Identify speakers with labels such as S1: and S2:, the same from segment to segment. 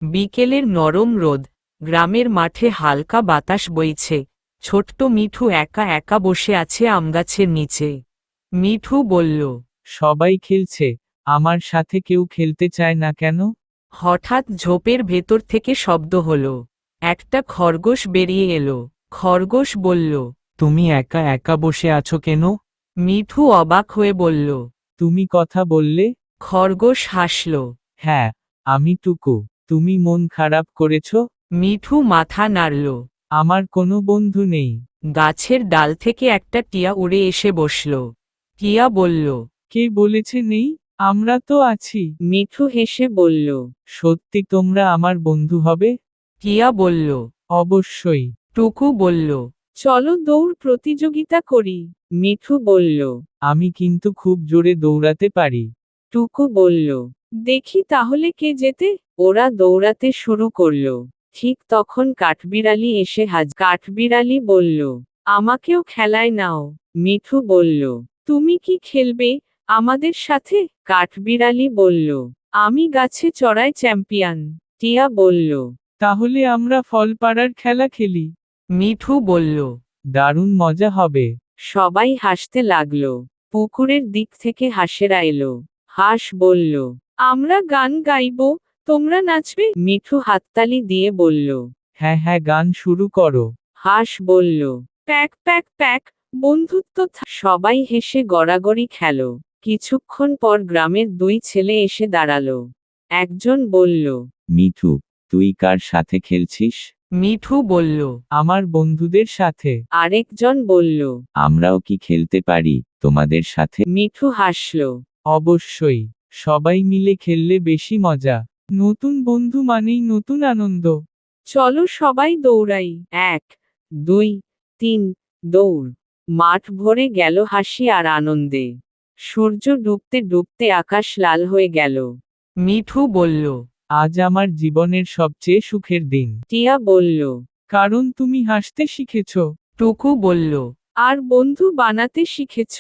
S1: বিকেলের নরম রোদ, গ্রামের মাঠে হালকা বাতাস বইছে। ছোট্ট মিঠু একা একা বসে আছে আমগাছের নিচে। মিঠু বলল,
S2: সবাই খেলছে, আমার সাথে কেউ খেলতে চায় না কেন?
S1: হঠাৎ ঝোপের ভেতর থেকে শব্দ হলো। একটা খরগোশ বেরিয়ে এলো। খরগোশ বলল,
S2: তুমি একা একা বসে আছো কেন?
S1: মিঠু অবাক হয়ে বলল।
S2: তুমি কথা বললে?
S1: খরগোশ হাসল।
S2: হ্যাঁ, আমি টুকু। তুমি মন খারাপ করেছ?
S1: মিঠু মাথা নাড়ল।
S2: আমার কোনো বন্ধু নেই।
S1: গাছের ডাল থেকে একটা টিয়া উড়ে এসে বসল। টিয়া বলল,
S2: কে বলেছে নেই? আমরা তো আছি।
S1: মিঠু হেসে বলল।
S2: সত্যি তোমরা আমার বন্ধু হবে?
S1: টিয়া বলল।
S2: অবশ্যই।
S1: টুকু বলল, চলো দৌড় প্রতিযোগিতা করি। মিঠু বলল।
S2: আমি কিন্তু খুব জোরে দৌড়াতে পারি।
S1: টুকু বলল, দেখি তাহলে কে জেতে। ওরা দৌড়াতে শুরু করলো। ঠিক তখন কাঠবিড়ালি এসে কাঠবিড়ালি বলল, আমাকেও খেলায় নাও। মিঠু বলল, তুমি কি খেলবে আমাদের সাথে? কাঠবিড়ালি বলল, আমি গাছে চড়াই চ্যাম্পিয়ন। টিয়া বলল।
S2: তাহলে আমরা ফল পাড়ার খেলা খেলি।
S1: মিঠু বলল।
S2: দারুণ মজা হবে।
S1: সবাই হাসতে লাগলো। পুকুরের দিক থেকে হাঁসেরা এলো। হাঁস বলল, আমরা গান গাইবো, তোমরা নাচবে? মিঠু হাততালি দিয়ে বলল।
S2: হ্যাঁ হ্যাঁ, গান শুরু করো।
S1: হাঁস বলল, প্যাক প্যাক প্যাক, বন্ধুত্ব সবাই হেসে গড়াগড়ি খেলো। কিছুক্ষণ পর গ্রামের দুই ছেলে এসে দাঁড়ালো। একজন বলল,
S2: মিঠু, তুই কার সাথে খেলছিস?
S1: মিঠু বলল।
S2: আমার বন্ধুদের সাথে।
S1: আরেকজন বলল,
S2: আমরাও কি খেলতে পারি তোমাদের সাথে?
S1: মিঠু হাসল।
S2: অবশ্যই। সবাই মিলে খেললে বেশি মজা। নতুন বন্ধু মানেই নতুন আনন্দ।
S1: চলো সবাই দৌড়াই। 1, 2, 3, দৌড়। মাঠ ভরে গেল হাসি আর আনন্দে। সূর্য ডুবতে ডুবতে আকাশ লাল হয়ে গেল। মিঠু বলল।
S2: আজ আমার জীবনের সবচেয়ে সুখের দিন।
S1: টিয়া বলল।
S2: কারণ তুমি হাসতে শিখেছ।
S1: টুকু বলল। আর বন্ধু বানাতে শিখেছ।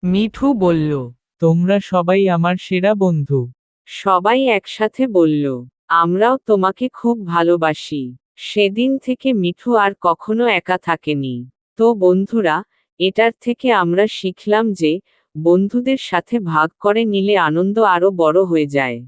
S1: মিঠু বলল।
S2: তোমরা সবাই আমার সেরা বন্ধু।
S1: সবাই একসাথে বলল, আমরাও তোমাকে খুব ভালোবাসি। সেদিন থেকে মিঠু আর কখনো একা থাকেনি। তো বন্ধুরা, এটার থেকে আমরা শিখলাম যে, বন্ধুদের সাথে ভাগ করে নিলে আনন্দ আরো বড় হয়ে যায়।